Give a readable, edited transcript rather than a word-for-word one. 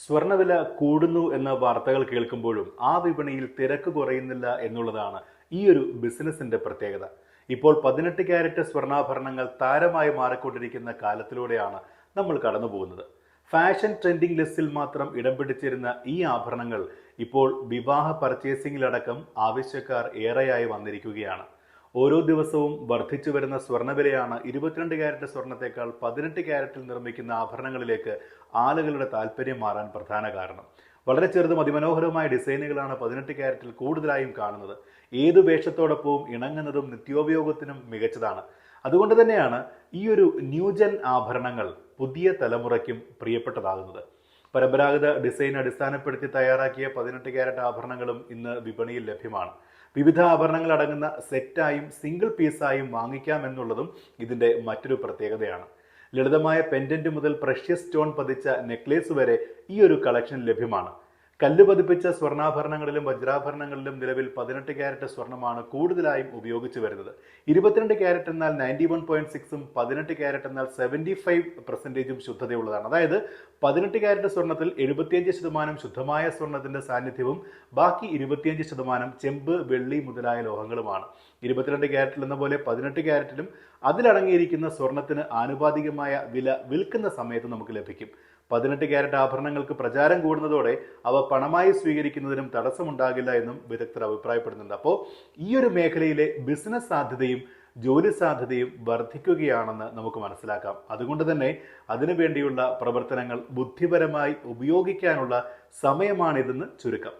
സ്വർണ്ണവില കൂടുന്നു എന്ന വാർത്തകൾ കേൾക്കുമ്പോഴും ആ വിപണിയിൽ തിരക്ക് കുറയുന്നില്ല എന്നുള്ളതാണ് ഈ ഒരു ബിസിനസിന്റെ പ്രത്യേകത. ഇപ്പോൾ 18 ക്യാരറ്റ് സ്വർണ്ണാഭരണങ്ങൾ താരമായി മാറിക്കൊണ്ടിരിക്കുന്ന കാലത്തിലൂടെയാണ് നമ്മൾ കടന്നു പോകുന്നത്. ഫാഷൻ ട്രെൻഡിംഗ് ലിസ്റ്റിൽ മാത്രം ഇടം പിടിച്ചിരുന്ന ഈ ആഭരണങ്ങൾ ഇപ്പോൾ വിവാഹ പർച്ചേസിംഗിലടക്കം ആവശ്യക്കാർ ഏറെയായി വന്നിരിക്കുകയാണ്. ഓരോ ദിവസവും വർദ്ധിച്ചു വരുന്ന സ്വർണ്ണവിലയാണ് 22 ക്യാരറ്റ് സ്വർണത്തേക്കാൾ 18 ക്യാരറ്റിൽ നിർമ്മിക്കുന്ന ആഭരണങ്ങളിലേക്ക് ആളുകളുടെ താല്പര്യം മാറാൻ പ്രധാന കാരണം. വളരെ ചെറുതും അതിമനോഹരമായ ഡിസൈനുകളാണ് 18 ക്യാരറ്റിൽ കൂടുതലായും കാണുന്നത്. ഏതു വേഷത്തോടൊപ്പവും ഇണങ്ങുന്നതും നിത്യോപയോഗത്തിനും മികച്ചതാണ്. അതുകൊണ്ട് തന്നെയാണ് ഈ ഒരു ന്യൂജൻ ആഭരണങ്ങൾ പുതിയ തലമുറയ്ക്കും പ്രിയപ്പെട്ടതാകുന്നത്. പരമ്പരാഗത ഡിസൈൻ അടിസ്ഥാനപ്പെടുത്തി തയ്യാറാക്കിയ 18 ക്യാരറ്റ് ആഭരണങ്ങളും ഇന്ന് വിപണിയിൽ ലഭ്യമാണ്. വിവിധ ആഭരണങ്ങൾ അടങ്ങുന്ന സെറ്റായും സിംഗിൾ പീസായും വാങ്ങിക്കാമെന്നുള്ളതും ഇതിന്റെ മറ്റൊരു പ്രത്യേകതയാണ്. ലളിതമായ പെൻഡന്റ് മുതൽ പ്രഷ്യസ് സ്റ്റോൺ പതിച്ച നെക്ലേസ് വരെ ഈ ഒരു കളക്ഷൻ ലഭ്യമാണ്. കല്ല് പതിപ്പിച്ച സ്വർണ്ണാഭരണങ്ങളിലും വജ്രാഭരണങ്ങളിലും നിലവിൽ 18 ക്യാരറ്റ് സ്വർണ്ണമാണ് കൂടുതലായും ഉപയോഗിച്ചു വരുന്നത്. 22 ക്യാരറ്റ് എന്നാൽ 91.6ഉം 18 ക്യാരറ്റ് എന്നാൽ 75% ശുദ്ധതയുള്ളതാണ്. അതായത് 18 ക്യാരറ്റ് സ്വർണ്ണത്തിൽ 75% ശുദ്ധമായ സ്വർണ്ണത്തിന്റെ സാന്നിധ്യവും ബാക്കി 25% ചെമ്പ്, വെള്ളി മുതലായ ലോഹങ്ങളുമാണ്. 22 ക്യാരറ്റിൽ എന്ന പോലെ 18 ക്യാരറ്റിലും അതിലടങ്ങിയിരിക്കുന്ന സ്വർണത്തിന് ആനുപാതികമായ വില വിൽക്കുന്ന സമയത്ത് നമുക്ക് ലഭിക്കും. 18 ക്യാരറ്റ് ആഭരണങ്ങൾക്ക് പ്രചാരം കൂടുന്നതോടെ അവ പണമായി സ്വീകരിക്കുന്നതിനും തടസ്സമുണ്ടാകില്ല എന്നും വിദഗ്ധർ അഭിപ്രായപ്പെടുന്നുണ്ട്. അപ്പോൾ ഈ ഒരു മേഖലയിലെ ബിസിനസ് സാധ്യതയും ജോലി സാധ്യതയും വർദ്ധിക്കുകയാണെന്ന് നമുക്ക് മനസ്സിലാക്കാം. അതുകൊണ്ട് തന്നെ അതിനുവേണ്ടിയുള്ള പ്രവർത്തനങ്ങൾ ബുദ്ധിപരമായി ഉപയോഗിക്കാനുള്ള സമയമാണിതെന്ന് ചുരുക്കം.